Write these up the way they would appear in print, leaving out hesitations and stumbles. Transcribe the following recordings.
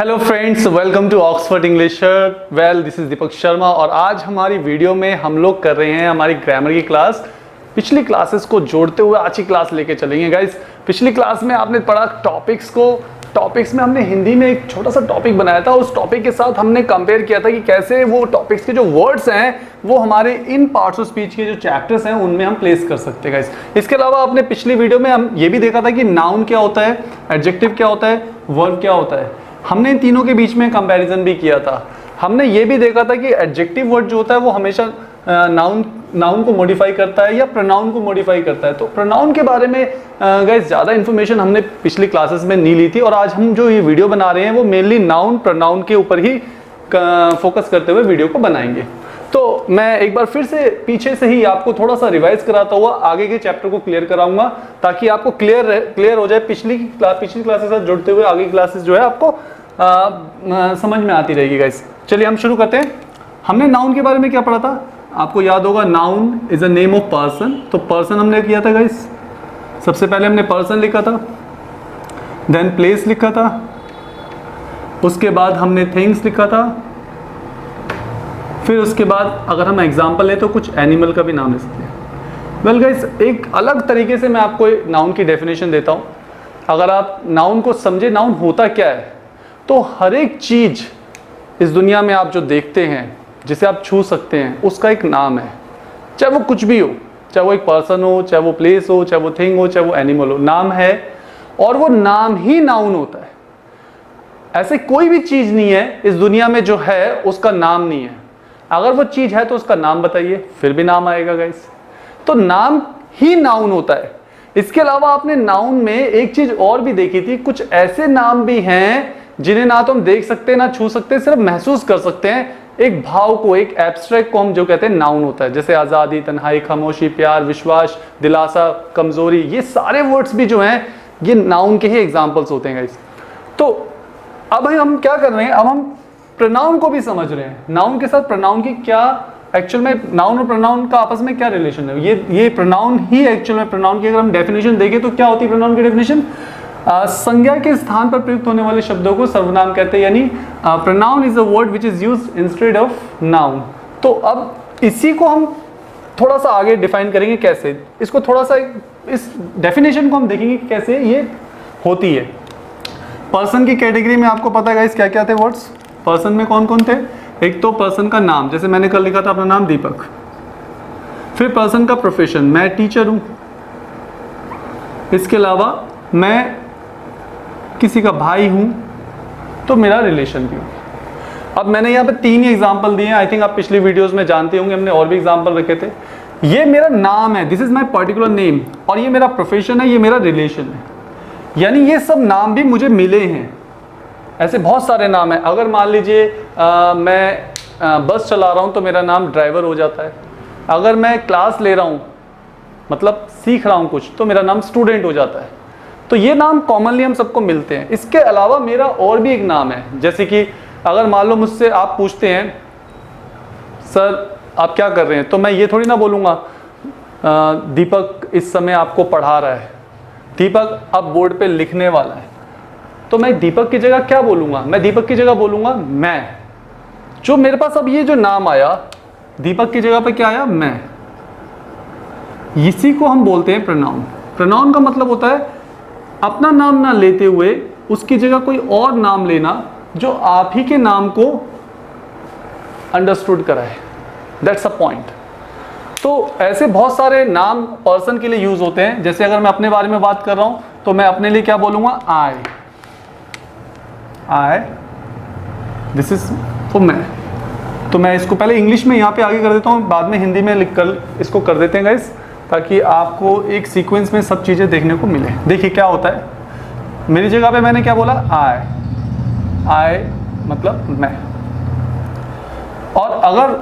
Hello friends, welcome to Oxford English. Well, this is Deepak Sharma और आज हमारी वीडियो में हम लोग कर रहे हैं हमारी ग्रामर की क्लास। पिछली क्लासेस को जोड़ते हुए आज की क्लास लेके चलेंगे गाइस। पिछली क्लास में आपने पढ़ा टॉपिक्स में हमने हिंदी में एक छोटा सा टॉपिक बनाया था। उस टॉपिक के साथ हमने कंपेयर किया था कि कैसे वो टॉपिक्स के जो वर्ड्स हैं वो हमारे इन पार्ट्स ऑफ स्पीच के जो चैप्टर्स हैं उनमें हम प्लेस कर सकते हैं गाइस। इसके अलावा आपने पिछली वीडियो में हम ये भी देखा था कि नाउन क्या होता है, एडजेक्टिव क्या होता है, वर्ब क्या होता है। हमने इन तीनों के बीच में कंपैरिजन भी किया था। हमने ये भी देखा था कि एडजेक्टिव वर्ड जो होता है वो हमेशा नाउन को मॉडिफाई करता है या प्रोनाउन को मॉडिफाई करता है। तो प्रोनाउन के बारे में गाइस ज़्यादा इन्फॉर्मेशन हमने पिछली क्लासेस में नहीं ली थी और आज हम जो ये वीडियो बना रहे हैं वो मेनली नाउन प्रोनाउन के ऊपर ही फोकस करते हुए वीडियो को बनाएंगे। तो मैं एक बार फिर से पीछे से ही आपको थोड़ा सा रिवाइज कराता हुआ आगे के चैप्टर को क्लियर कराऊंगा ताकि आपको क्लियर हो जाए। पिछली क्लासेस से साथ जुड़ते हुए आगे क्लासेस जो है आपको समझ में आती रहेगी गाइस। चलिए हम शुरू करते हैं। हमने नाउन के बारे में क्या पढ़ा था, आपको याद होगा, noun is a name of person. तो पर्सन हमने किया था गाइस। सबसे पहले हमने पर्सन लिखा था, देन प्लेस लिखा था, उसके बाद हमने थिंग्स लिखा था, फिर उसके बाद अगर हम एग्जाम्पल लें तो कुछ एनिमल का भी नाम ले सकते हैं। वेल गाइस, एक अलग तरीके से मैं आपको नाउन की डेफिनेशन देता हूँ। अगर आप नाउन को समझे, नाउन होता क्या है, तो हर एक चीज़ इस दुनिया में आप जो देखते हैं, जिसे आप छू सकते हैं, उसका एक नाम है। चाहे वो कुछ भी हो, चाहे वो एक पर्सन हो, चाहे वो प्लेस हो, चाहे वो थिंग हो, चाहे वो एनिमल हो, नाम है और वो नाम ही नाउन होता है। ऐसे कोई भी चीज़ नहीं है इस दुनिया में जो है उसका नाम नहीं है। अगर वो चीज़ है तो उसका नाम बताइए, फिर भी नाम आएगा गाइस। तो नाम ही नाउन होता है। इसके अलावा आपने नाउन में एक चीज़ और भी देखी थी, कुछ ऐसे नाम भी हैं जिन्हें ना तो हम देख सकते हैं ना छू सकते हैं, सिर्फ महसूस कर सकते हैं। एक भाव को, एक एब्स्ट्रैक्ट को हम जो कहते हैं नाउन होता है। जैसे आज़ादी, तन्हाई, खामोशी, प्यार, विश्वास, दिलासा, कमजोरी, ये सारे वर्ड्स भी जो हैं ये नाउन के ही एग्जाम्पल्स होते हैं गाइस। तो अब हम क्या कर रहे हैं, अब हम प्रोनाउन को भी समझ रहे हैं। नाउन के साथ प्रोनाउन की क्या, एक्चुअल में नाउन और प्रोनाउन का आपस में क्या रिलेशन है। ये प्रोनाउन ही एक्चुअल में, प्रोनाउन की अगर हम डेफिनेशन देखें तो क्या होती है प्रोनाउन की डेफिनेशन, संज्ञा के स्थान पर प्रयुक्त होने वाले शब्दों को सर्वनाम कहते हैं। यानी pronoun is a word which is used instead of noun. तो अब इसी को हम थोड़ा सा आगे डिफाइन करेंगे कैसे, इसको थोड़ा सा इस डेफिनेशन को हम देखेंगे कि कैसे ये होती है। पर्सन की कैटेगरी में आपको पता है गाइस क्या क्या थे वर्ड्स। पर्सन में कौन कौन थे, एक तो पर्सन का नाम, जैसे मैंने कल लिखा था अपना नाम दीपक। फिर पर्सन का प्रोफेशन, मैं टीचर हूं। इसके अलावा मैं किसी का भाई हूं तो मेरा रिलेशन भी होगा। अब मैंने यहाँ पे 3 ही एग्जाम्पल दिए हैं। आई थिंक आप पिछली वीडियोस में जानते होंगे, हमने और भी एग्जाम्पल रखे थे। ये मेरा नाम है, this is my particular name, और ये मेरा प्रोफेशन है, ये मेरा रिलेशन है। यानी ये सब नाम भी मुझे मिले हैं। ऐसे बहुत सारे नाम हैं। अगर मान लीजिए मैं बस चला रहा हूँ तो मेरा नाम ड्राइवर हो जाता है। अगर मैं क्लास ले रहा हूँ, मतलब सीख रहा हूँ कुछ, तो मेरा नाम स्टूडेंट हो जाता है। तो ये नाम कॉमनली हम सबको मिलते हैं। इसके अलावा मेरा और भी एक नाम है, जैसे कि अगर मान लो मुझसे आप पूछते हैं सर आप क्या कर रहे हैं, तो मैं ये थोड़ी ना बोलूँगा दीपक इस समय आपको पढ़ा रहा है, दीपक अब बोर्ड पे लिखने वाला है। तो मैं दीपक की जगह क्या बोलूँगा, मैं दीपक की जगह बोलूँगा मैं। जो मेरे पास अब ये जो नाम आया, दीपक की जगह पे क्या आया, मैं। इसी को हम बोलते हैं प्रोनाउन। प्रोनाउन का मतलब होता है अपना नाम ना लेते हुए उसकी जगह कोई और नाम लेना जो आप ही के नाम को अंडरस्टूड कराए। That's a point. तो ऐसे बहुत सारे नाम पर्सन के लिए यूज होते हैं। जैसे अगर मैं अपने बारे में बात कर रहा हूं तो मैं अपने लिए क्या बोलूंगा, आई, दिस इज फॉर मैं। तो मैं इसको पहले इंग्लिश में यहाँ पे आगे कर देता हूँ, बाद में हिंदी में लिख कर इसको कर देते हैं गाइस, ताकि आपको एक सीक्वेंस में सब चीज़ें देखने को मिले। देखिए क्या होता है, मेरी जगह पे मैंने क्या बोला, आई मतलब मैं। और अगर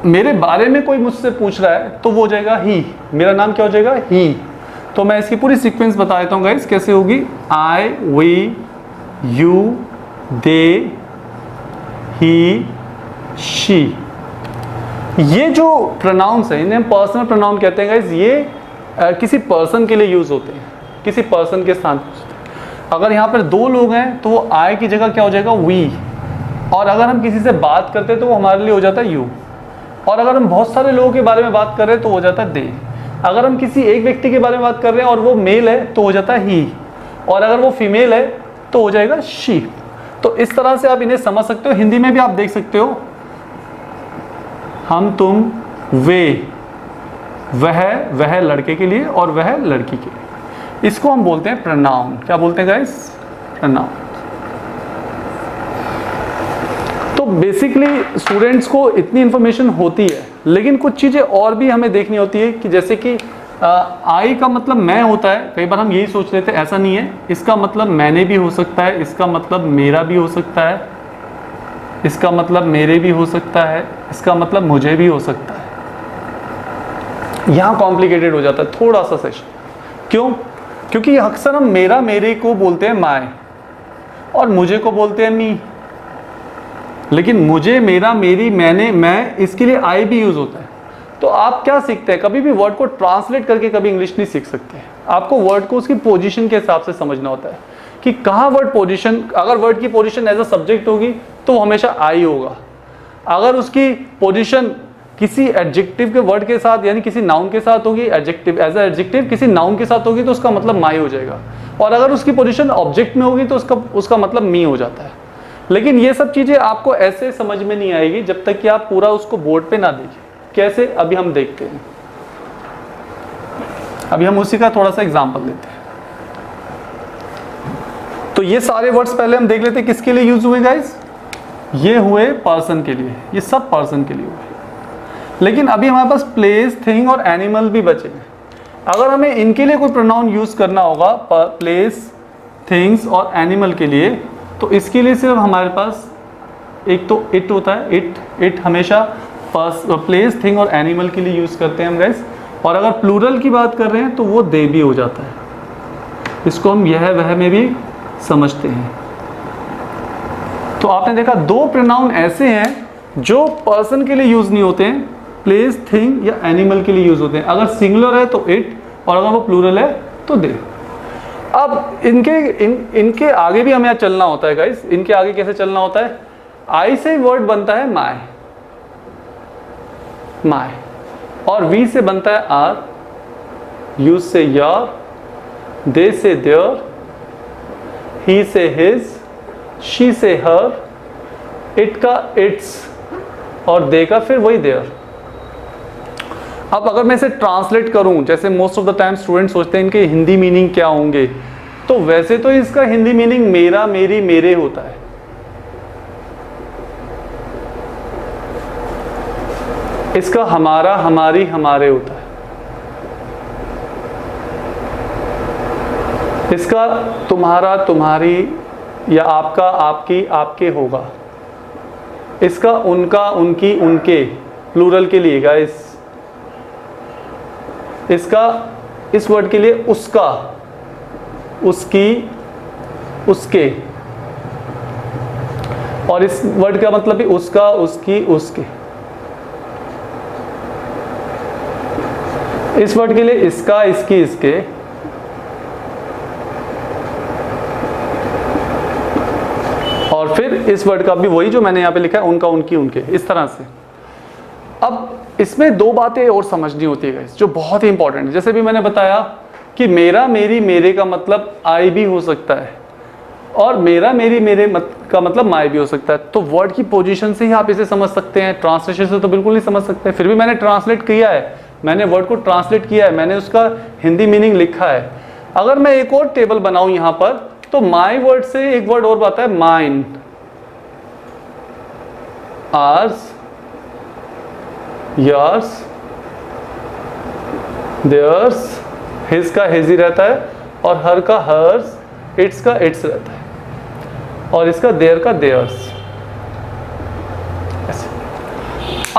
मेरे बारे में कोई मुझसे पूछ रहा है तो वो हो जाएगा ही, मेरा नाम क्या हो जाएगा, ही। तो मैं इसकी पूरी सीक्वेंस बता देता हूँ गाइस कैसे होगी। I, we, you, they, he, she. ये जो प्रोनाउंस है इन्हें हम पर्सनल प्रोनाउन कहते हैं गाइस। ये किसी पर्सन के लिए यूज होते हैं, किसी पर्सन के स्थान पर। अगर यहाँ पर 2 लोग हैं तो आई की जगह क्या हो जाएगा, वी। और अगर हम किसी से बात करते हैं तो वो हमारे लिए हो जाता है यू। और अगर हम बहुत सारे लोगों के बारे में बात कर रहे हैं तो हो जाता है दे। अगर हम किसी एक व्यक्ति के बारे में बात कर रहे हैं और वो मेल है तो हो जाता है ही। और अगर वो फीमेल है तो हो जाएगा शी। तो इस तरह से आप इन्हें समझ सकते हो। हिंदी में भी आप देख सकते हो, हम, तुम, वे, वह लड़के के लिए और वह लड़की के लिए। इसको हम बोलते हैं प्रोनाउन। क्या बोलते हैं गाइस, प्रोनाउन। तो बेसिकली स्टूडेंट्स को इतनी इंफॉर्मेशन होती है, लेकिन कुछ चीज़ें और भी हमें देखनी होती है कि जैसे कि आई का मतलब मैं होता है। कई बार हम यही सोच लेते हैं, ऐसा नहीं है। इसका मतलब मैंने भी हो सकता है, इसका मतलब मेरा भी हो सकता है, इसका मतलब मेरे भी हो सकता है, इसका मतलब मुझे भी हो सकता है। यहाँ कॉम्प्लिकेटेड हो जाता है थोड़ा सा सेशन। क्यों? क्योंकि अक्सर हम मेरा मेरे को बोलते हैं माय और मुझे को बोलते हैं मी। लेकिन मुझे, मेरा, मेरी, मैंने, मैं, इसके लिए आई भी यूज होता है। तो आप क्या सीखते हैं, कभी भी वर्ड को ट्रांसलेट करके कभी इंग्लिश नहीं सीख सकते। आपको वर्ड को उसकी पोजीशन के हिसाब से समझना होता है कि कहाँ वर्ड पोजीशन, अगर वर्ड की पोजीशन एज अ सब्जेक्ट होगी तो वो हमेशा आई होगा। अगर उसकी पोजीशन किसी एडजेक्टिव के वर्ड के साथ यानी किसी नाउन के साथ होगी, एडजेक्टिव एज अ एडजेक्टिव किसी नाउन के साथ होगी तो उसका मतलब माई हो जाएगा। और अगर उसकी पोजीशन ऑब्जेक्ट में होगी तो उसका मतलब मी हो जाता है। लेकिन ये सब चीज़ें आपको ऐसे समझ में नहीं आएगी जब तक कि आप पूरा उसको बोर्ड पे ना देखें। कैसे, अभी हम देखते हैं। अभी हम उसी का थोड़ा सा एग्जांपल लेते हैं। तो ये सारे वर्ड्स पहले हम देख लेते हैं किसके लिए यूज हुए गाइस। ये हुए पर्सन के लिए, ये सब पर्सन के लिए हुए। लेकिन अभी हमारे पास प्लेस, थिंग और एनिमल भी बचे हैं। अगर हमें इनके लिए कोई प्रोनाउन यूज करना होगा, प्लेस, थिंग्स और एनिमल के लिए, तो इसके लिए सिर्फ हमारे पास एक तो इट होता है। इट हमेशा प्लेस, थिंग और एनिमल के लिए यूज करते हैं हम गाइस। और अगर प्लूरल की बात कर रहे हैं तो वो दे भी हो जाता है। इसको हम यह वह में भी समझते हैं। तो आपने देखा 2 प्रोनाउन ऐसे हैं जो पर्सन के लिए यूज नहीं होते हैं, प्लेस, थिंग या एनिमल के लिए यूज होते हैं। अगर सिंगुलर है तो इट और अगर वो प्लूरल है तो दे। अब इनके आगे भी हमें चलना होता है गाइस। इनके आगे कैसे चलना होता है, आई से वर्ड बनता है माय, माय, और वी से बनता है आर, यू से योर, दे से देयर, ही से हिज, शी से हर, इट का इट्स और दे का फिर वही देयर। अब अगर मैं इसे ट्रांसलेट करूं, जैसे most of the time student सोचते हैं इनके हिंदी मीनिंग क्या होंगे, तो वैसे तो इसका हिंदी मीनिंग मेरा, मेरी, मेरे होता है। इसका हमारा, हमारी, हमारे होता है। इसका तुम्हारा, तुम्हारी या आपका, आपकी, आपके होगा। इसका उनका, उनकी, उनके, प्लूरल के लिए गाइस। इसका इस वर्ड के लिए उसका, उसकी, उसके, और इस वर्ड का मतलब भी उसका, उसकी, उसके। इस वर्ड के लिए इसका, इसकी, इसके, और फिर इस वर्ड का भी वही जो मैंने यहां पे लिखा है, उनका, उनकी, उनके, इस तरह से। अब इसमें 2 बातें और समझनी होती है जो बहुत ही इंपॉर्टेंट है। जैसे भी मैंने बताया कि मेरा, मेरी, मेरे का मतलब आई भी हो सकता है और मेरा, मेरी, मेरे का मतलब माई भी हो सकता है। तो वर्ड की पोजीशन से ही आप इसे समझ सकते हैं, ट्रांसलेशन से तो बिल्कुल नहीं समझ सकते। फिर भी मैंने ट्रांसलेट किया है, मैंने वर्ड को ट्रांसलेट किया है, मैंने उसका हिंदी मीनिंग लिखा है। अगर मैं एक और टेबल बनाऊं यहां पर, तो माई वर्ड से एक वर्ड और आता है mine, ours, yours, theirs, his का his ही रहता है और her का hers, its का its रहता है और इसका their का theirs। ऐसे।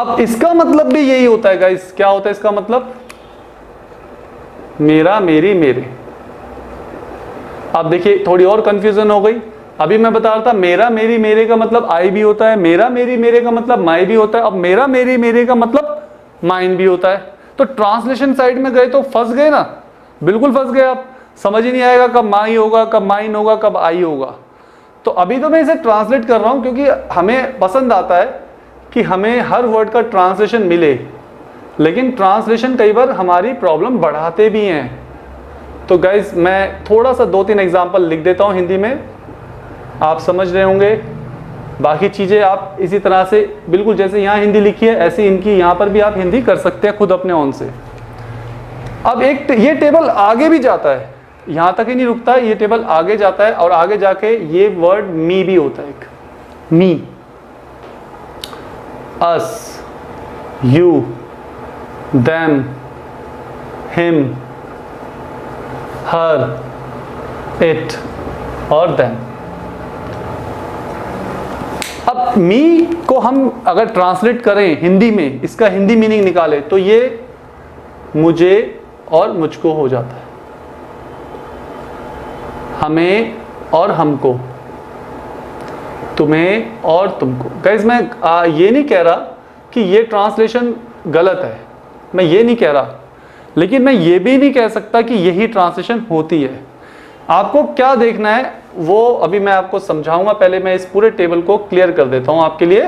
अब इसका मतलब भी यही होता है गाइस। क्या होता है इसका मतलब, मेरा, मेरी, मेरे। अब देखिए थोड़ी और कंफ्यूजन हो गई। अभी मैं बता रहा था मेरा, मेरी, मेरे का मतलब आई भी होता है, मेरा, मेरी, मेरे का मतलब माई भी होता है। अब मेरा, मेरी, मेरे का मतलब माइन भी होता है। तो ट्रांसलेशन साइड में गए तो फंस गए ना, बिल्कुल फंस गए आप। समझ ही नहीं आएगा कब माई होगा, कब माइन होगा, कब आई होगा। तो अभी तो मैं इसे ट्रांसलेट कर रहा हूँ क्योंकि हमें पसंद आता है कि हमें हर वर्ड का ट्रांसलेशन मिले, लेकिन ट्रांसलेशन कई बार हमारी प्रॉब्लम बढ़ाते भी हैं। तो गाइज मैं थोड़ा सा 2-3 एग्जाम्पल लिख देता हूँ हिंदी में, आप समझ रहे होंगे। बाकी चीज़ें आप इसी तरह से बिल्कुल जैसे यहाँ हिंदी लिखी है ऐसे इनकी यहाँ पर भी आप हिंदी कर सकते हैं खुद अपने ऑन से। अब एक ये टेबल आगे भी जाता है, यहाँ तक ही नहीं रुकता है, ये टेबल आगे जाता है और आगे जाके ये वर्ड मी भी होता है। एक me, us, you, them, him, her, it और देम। अब मी को हम अगर ट्रांसलेट करें हिंदी में, इसका हिंदी मीनिंग निकाले तो ये मुझे और मुझको हो जाता है, हमें और हमको, तुम्हें और तुमको। गाइस मैं ये नहीं कह रहा कि ये ट्रांसलेशन गलत है, मैं ये नहीं कह रहा, लेकिन मैं ये भी नहीं कह सकता कि यही ट्रांसलेशन होती है। आपको क्या देखना है वो अभी मैं आपको समझाऊंगा। पहले मैं इस पूरे टेबल को क्लियर कर देता हूं आपके लिए।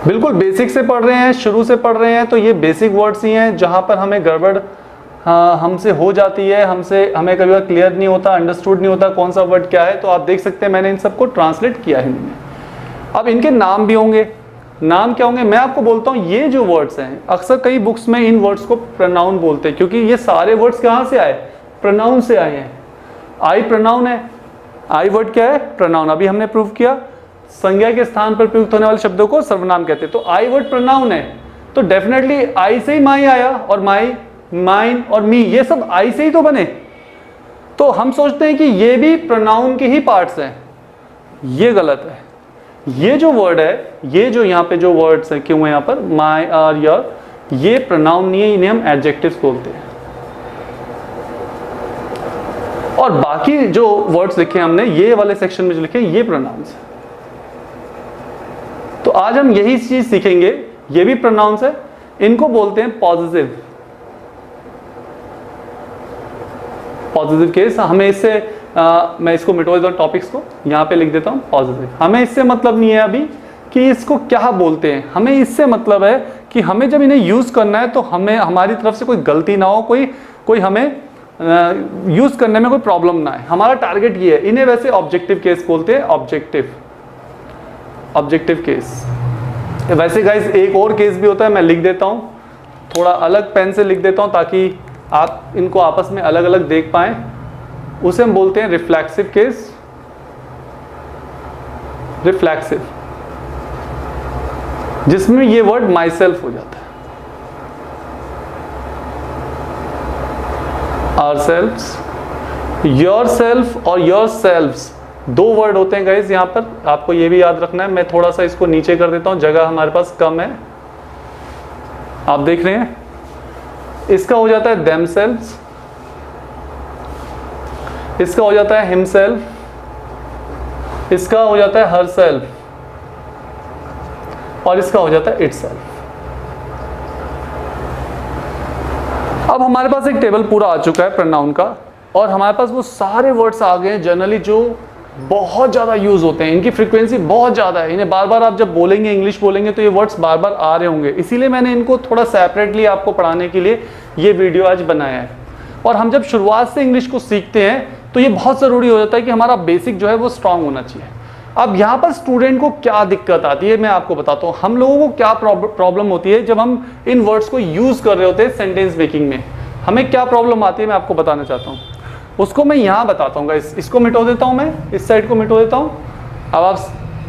बिल्कुल बेसिक से पढ़ रहे हैं, शुरू से पढ़ रहे हैं, तो ये बेसिक वर्ड्स ही हैं जहां पर हमें गड़बड़ हमसे हो जाती है, हमें कभी बार क्लियर नहीं होता, अंडरस्टूड नहीं होता कौन सा वर्ड क्या है। तो आप देख सकते हैं मैंने इन सबको ट्रांसलेट किया हिंदी में। अब इनके नाम भी होंगे। नाम क्या होंगे मैं आपको बोलता हूँ। ये जो वर्ड्स हैं अक्सर कई बुक्स में इन वर्ड्स को प्रोनाउन बोलते हैं, क्योंकि ये सारे वर्ड्स कहाँ से आए, प्रोनाउन से आए हैं। आई प्रोनाउन है, आई वर्ड क्या है, प्रोनाउन। अभी हमने प्रूव किया संज्ञा के स्थान पर प्रयुक्त होने वाले शब्दों को सर्वनाम कहते हैं। तो आई वर्ड प्रोनाउन है, तो डेफिनेटली आई से ही माई आया, और माई, माइन और मी ये सब आई से ही तो बने। तो हम सोचते हैं कि ये भी प्रोनाउन के ही पार्ट्स हैं, ये गलत है। ये जो वर्ड है, ये जो यहाँ पे जो वर्ड्स हैं, क्यों है यहाँ पर माई, आर, योर, ये प्रोनाउन नहीं है, इन्हें हम एडजेक्टिव्स बोलते हैं। और बाकी जो वर्ड्स लिखे हमने ये वाले सेक्शन में जो लिखे ये प्रोनाउंस है। तो आज हम यही चीज सीखेंगे, ये भी प्रोनाउंस है, इनको बोलते हैं पॉजिटिव। पॉजिटिव केस हमें इससे मैं इसको मिटो देता हूँ, टॉपिक्स को यहाँ पे लिख देता हूँ पॉजिटिव। हमें इससे मतलब नहीं है अभी कि इसको क्या बोलते हैं, हमें इससे मतलब है कि हमें जब इन्हें यूज करना है तो हमें हमारी तरफ से कोई गलती ना हो, कोई हमें यूज करने में कोई प्रॉब्लम ना आए, हमारा टारगेट ये है। इन्हें वैसे ऑब्जेक्टिव केस बोलते हैं, ऑब्जेक्टिव केस। वैसे गाइस एक और केस भी होता है, मैं लिख देता हूँ, थोड़ा अलग पेन से लिख देता हूँ ताकि आप इनको आपस में अलग अलग देख पाएं। उसे हम बोलते हैं रिफ्लेक्सिव केस। रिफ्लेक्सिव, जिसमें ये वर्ड माई सेल्फ हो जाता है, आवर सेल्फ्स, योर सेल्फ और योर सेल्फ्स, दो वर्ड होते हैं गाइस यहाँ पर, आपको ये भी याद रखना है। मैं थोड़ा सा इसको नीचे कर देता हूँ, जगह हमारे पास कम है, आप देख रहे हैं। इसका हो जाता है देम सेल्फ्स, इसका हो जाता है हिम सेल्फ, इसका हो जाता है हर सेल्फ, और इसका हो जाता है इट सेल्फ। अब हमारे पास एक टेबल पूरा आ चुका है प्रोनाउन का, और हमारे पास वो सारे वर्ड्स आ गए हैं जनरली जो बहुत ज़्यादा यूज़ होते हैं, इनकी फ्रीक्वेंसी बहुत ज़्यादा है, इन्हें बार बार आप जब बोलेंगे, इंग्लिश बोलेंगे तो ये वर्ड्स बार बार आ रहे होंगे। इसीलिए मैंने इनको थोड़ा सेपरेटली आपको पढ़ाने के लिए ये वीडियो आज बनाया है। और हम जब शुरुआत से इंग्लिश को सीखते हैं तो ये बहुत ज़रूरी हो जाता है कि हमारा बेसिक जो है वो स्ट्रांग होना चाहिए। अब यहाँ पर स्टूडेंट को क्या दिक्कत आती है मैं आपको बताता हूँ। हम लोगों को क्या प्रॉब्लम होती है जब हम इन वर्ड्स को यूज़ कर रहे होते हैं सेंटेंस मेकिंग में, हमें क्या प्रॉब्लम आती है मैं आपको बताना चाहता हूँ। उसको मैं यहाँ बताता हूँ। इसको मिटो देता हूँ, मैं इस साइड को मिटो देता हूँ। अब आप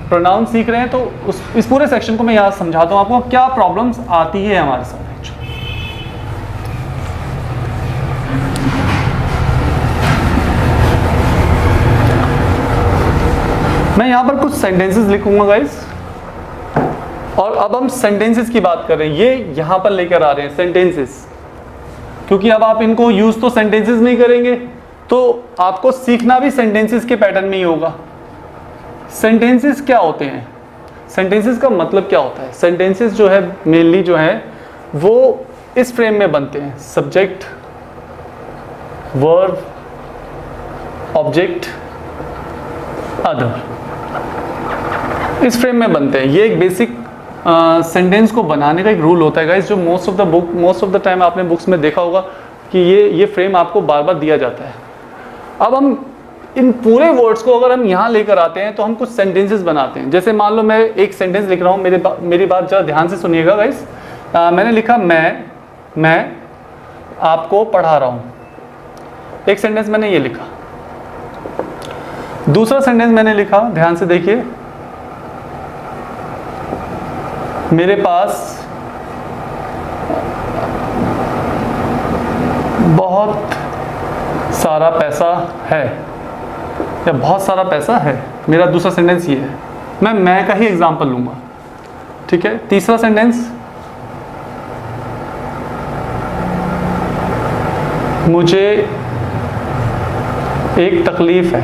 प्रोनाउन सीख रहे हैं तो इस पूरे सेक्शन को मैं यहाँ समझाता हूँ आपको क्या प्रॉब्लम्स आती है हमारे साथ। मैं यहाँ पर कुछ सेंटेंसेस लिखूंगा गाइस, और अब हम सेंटेंसेस की बात कर रहे हैं। ये यहाँ पर लेकर आ रहे हैं सेंटेंसेस, क्योंकि अब आप इनको यूज तो सेंटेंसेस में ही करेंगे, तो आपको सीखना भी सेंटेंसेस के पैटर्न में ही होगा। सेंटेंसेस क्या होते हैं, सेंटेंसेस का मतलब क्या होता है। सेंटेंसेस जो है मेनली जो है वो इस फ्रेम में बनते हैं, सब्जेक्ट, वर्ब, ऑब्जेक्ट, अदर, इस फ्रेम में बनते हैं। ये एक बेसिक सेंटेंस को बनाने का एक रूल होता है गाइस, जो मोस्ट ऑफ द टाइम आपने बुक्स में देखा होगा कि ये फ्रेम आपको बार बार दिया जाता है। अब हम इन पूरे वर्ड्स को अगर हम यहाँ लेकर आते हैं तो हम कुछ सेंटेंसेस बनाते हैं। जैसे मान लो मैं एक सेंटेंस लिख रहा हूँ, मेरी बात ज़रा ध्यान से सुनिएगा गाइस। मैंने लिखा मैं आपको पढ़ा रहा हूँ, एक सेंटेंस मैंने ये लिखा। दूसरा सेंटेंस मैंने लिखा, ध्यान से देखिए, मेरे पास बहुत सारा पैसा है, या बहुत सारा पैसा है। मेरा दूसरा सेंटेंस ये है, मैं का ही एग्जांपल लूंगा, ठीक है। तीसरा सेंटेंस, मुझे एक तकलीफ है।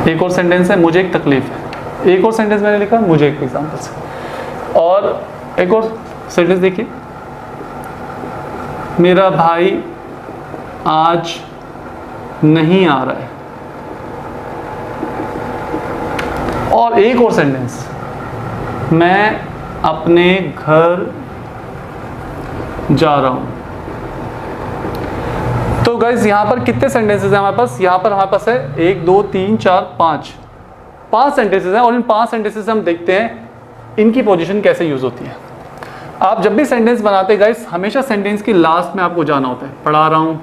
एक और सेंटेंस है, मुझे एक तकलीफ है। एक और सेंटेंस मैंने लिखा, मुझे एक एग्जांपल से। और एक और सेंटेंस देखिए, मेरा भाई आज नहीं आ रहा है। और एक और सेंटेंस, मैं अपने घर जा रहा हूं। तो गाइस यहाँ पर कितने सेंटेंसेस हैं हमारे पास? यहाँ पर हमारे पास है 1 2 3 4 5 सेंटेंसेस हैं। और इन 5 सेंटेंसेस हम देखते हैं इनकी पोजीशन कैसे यूज होती है। आप जब भी सेंटेंस बनाते गाइस, हमेशा सेंटेंस के लास्ट में आपको जाना होता है। पढ़ा रहा हूं,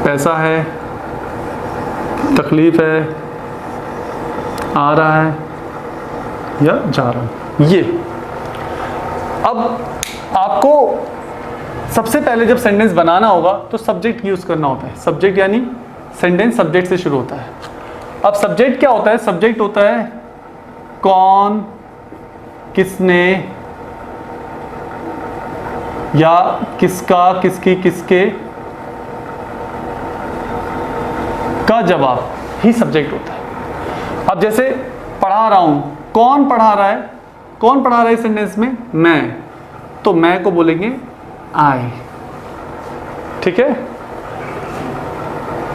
पैसा है, तकलीफ है, आ रहा है या जा रहा हूं। ये अब आपको सबसे पहले जब सेंटेंस बनाना होगा तो सब्जेक्ट यूज करना होता है। सब्जेक्ट यानी सेंटेंस सब्जेक्ट से शुरू होता है। अब सब्जेक्ट क्या होता है? सब्जेक्ट होता है कौन, किसने, या किसका, किसकी, किसके का जवाब ही सब्जेक्ट होता है। अब जैसे पढ़ा रहा हूं, कौन पढ़ा रहा है? कौन पढ़ा रहा है इस सेंटेंस में? मैं। तो मैं को बोलेंगे आई, ठीक है।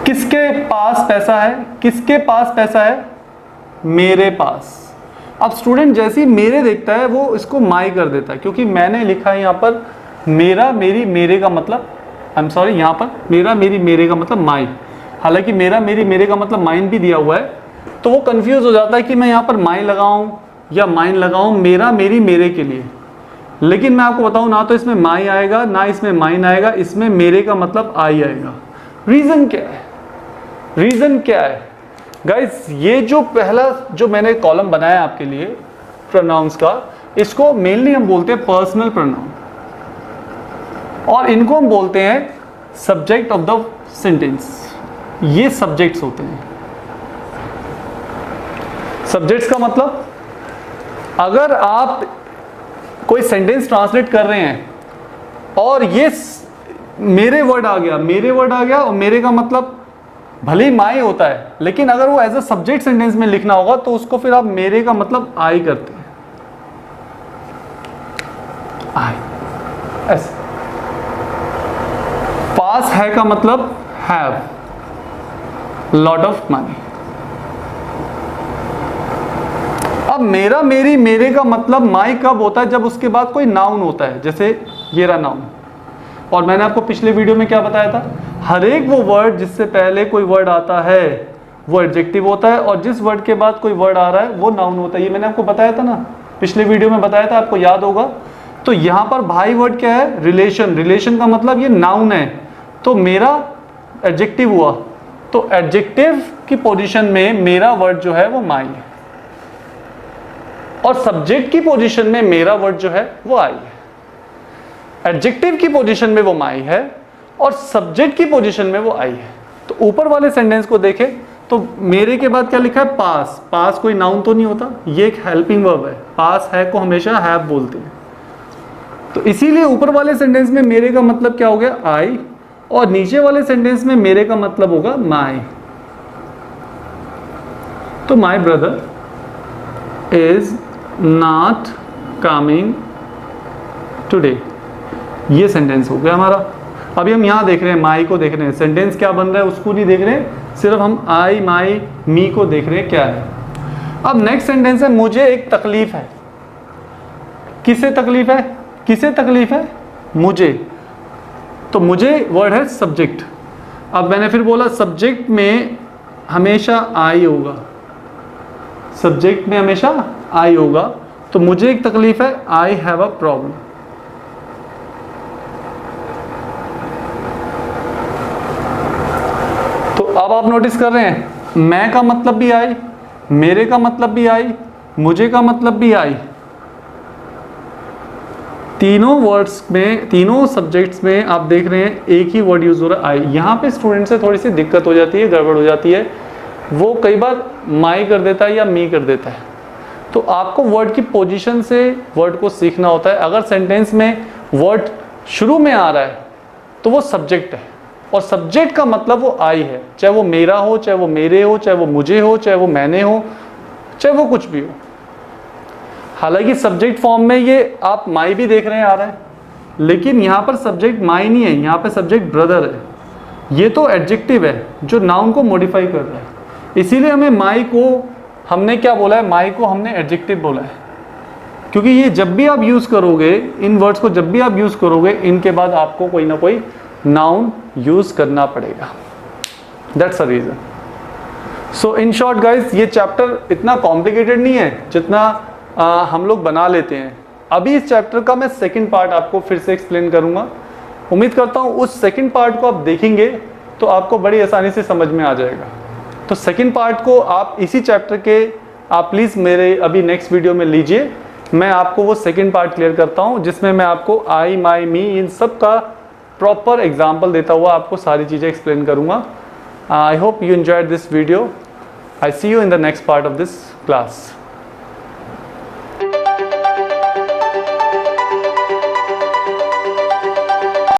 किसके पास पैसा है? किसके पास पैसा है? मेरे पास। अब स्टूडेंट जैसे ही मेरे देखता है वो इसको माई कर देता है, क्योंकि मैंने लिखा है यहाँ पर मेरा, मेरी, मेरे का मतलब, आई एम सॉरी, यहाँ पर मेरा, मेरी, मेरे का मतलब माई। हालांकि मेरा, मेरी, मेरे का मतलब माइन भी दिया हुआ है, तो वो कंफ्यूज हो जाता है कि मैं यहाँ पर माइन लगाऊं या माइन लगाऊं मेरा, मेरी, मेरे के लिए। लेकिन मैं आपको बताऊं, ना तो इसमें माई आएगा ना इसमें माइन आएगा, इसमें मेरे का मतलब आई आएगा। रीजन क्या है? रीजन क्या है गाइस? ये जो पहला जो मैंने कॉलम बनाया आपके लिए प्रोनाउंस का, इसको मेनली हम बोलते हैं पर्सनल प्रोनाउन, और इनको हम बोलते हैं सब्जेक्ट ऑफ द सेंटेंस। ये सब्जेक्ट्स होते हैं। सब्जेक्ट्स का मतलब, अगर आप कोई सेंटेंस ट्रांसलेट कर रहे हैं और ये मेरे वर्ड आ गया, मेरे वर्ड आ गया, और मेरे का मतलब भले ही माई होता है, लेकिन अगर वो एज अ सब्जेक्ट सेंटेंस में लिखना होगा तो उसको फिर आप मेरे का मतलब आई करते हैं। आई ऐसे। पास है का मतलब हैव, लॉट ऑफ मनी। अब मेरा, मेरी, मेरे का मतलब माई कब होता है? जब उसके बाद कोई नाउन होता है, जैसे ये रहा नाउन। और मैंने आपको पिछले वीडियो में क्या बताया था? हर एक वो वर्ड जिससे पहले कोई वर्ड आता है वो एडजेक्टिव होता है, और जिस वर्ड के बाद कोई वर्ड आ रहा है वो नाउन होता है। ये मैंने आपको बताया था ना, पिछले वीडियो में बताया था, आपको याद होगा। तो यहाँ पर भाई वर्ड क्या है? रिलेशन। रिलेशन का मतलब ये नाउन है, तो मेरा एडजेक्टिव हुआ, तो एडजेक्टिव की पोजीशन में मेरा वर्ड जो है वो माई है, और सब्जेक्ट की पोजीशन में मेरा वर्ड जो है वो आई है। एडजेक्टिव की पोजीशन में वो माई है और सब्जेक्ट की पोजीशन में वो आई है। तो ऊपर वाले सेंटेंस को देखें तो मेरे के बाद क्या लिखा है? पास। पास कोई नाउन तो नहीं होता, ये एक हेल्पिंग वर्ब है। पास है को हमेशा हैव बोलते हैं। तो इसीलिए ऊपर वाले सेंटेंस में मेरे का मतलब क्या हो गया? आई, और नीचे वाले सेंटेंस में मेरे का मतलब होगा माई। तो my brother is not coming today. ये सेंटेंस हो गया हमारा। अभी हम यहाँ देख रहे हैं, माई को देख रहे हैं, सेंटेंस क्या बन रहा है उसको नहीं देख रहे हैं, सिर्फ हम आई माई मी को देख रहे हैं क्या है। अब नेक्स्ट सेंटेंस है, मुझे एक तकलीफ है। किसे तकलीफ है? किसे तकलीफ है? मुझे। तो मुझे वर्ड है सब्जेक्ट। अब मैंने फिर बोला सब्जेक्ट में हमेशा आई होगा, सब्जेक्ट में हमेशा आई होगा। तो मुझे एक तकलीफ है, आई हैव अ प्रॉब्लम। तो अब आप नोटिस कर रहे हैं, मैं का मतलब भी आई, मेरे का मतलब भी आई, मुझे का मतलब भी आई। तीनों वर्ड्स में, तीनों सब्जेक्ट्स में आप देख रहे हैं एक ही वर्ड यूज हो रहा है, आई। यहाँ पे स्टूडेंट से थोड़ी सी दिक्कत हो जाती है, गड़बड़ हो जाती है। वो कई बार माई कर देता है या मी कर देता है। तो आपको वर्ड की पोजीशन से वर्ड को सीखना होता है। अगर सेंटेंस में वर्ड शुरू में आ रहा है तो वो सब्जेक्ट है, और सब्जेक्ट का मतलब वो आई है, चाहे वो मेरा हो, चाहे वो मेरे हो, चाहे वो मुझे हो, चाहे वो मैंने हो, चाहे वो कुछ भी हो। हालांकि सब्जेक्ट फॉर्म में ये आप माई भी देख रहे हैं आ रहा है, लेकिन यहाँ पर सब्जेक्ट माई नहीं है, यहाँ पे सब्जेक्ट ब्रदर है। ये तो एडजेक्टिव है जो नाउन को मॉडिफाई कर रहा है। इसीलिए हमें माई को हमने क्या बोला है, माई को हमने एडजेक्टिव बोला है, क्योंकि ये जब भी आप यूज़ करोगे, इन वर्ड्स को जब भी आप यूज़ करोगे, इनके बाद आपको कोई ना कोई नाउन यूज़ करना पड़ेगा। That's a reason. So in short guys, ये चैप्टर इतना कॉम्प्लिकेटेड नहीं है जितना हम लोग बना लेते हैं। अभी इस चैप्टर का मैं सेकंड पार्ट आपको फिर से एक्सप्लेन करूंगा। उम्मीद करता हूं उस सेकंड पार्ट को आप देखेंगे तो आपको बड़ी आसानी से समझ में आ जाएगा। तो सेकंड पार्ट को आप इसी चैप्टर के आप प्लीज़ मेरे अभी नेक्स्ट वीडियो में लीजिए। मैं आपको वो सेकंड पार्ट क्लियर करता हूं जिसमें मैं आपको आई माई मी इन सब का प्रॉपर एग्जाम्पल देता हुआ आपको सारी चीज़ें एक्सप्लेन करूँगा। I hope you enjoyed this video. I see you in the next part of this class.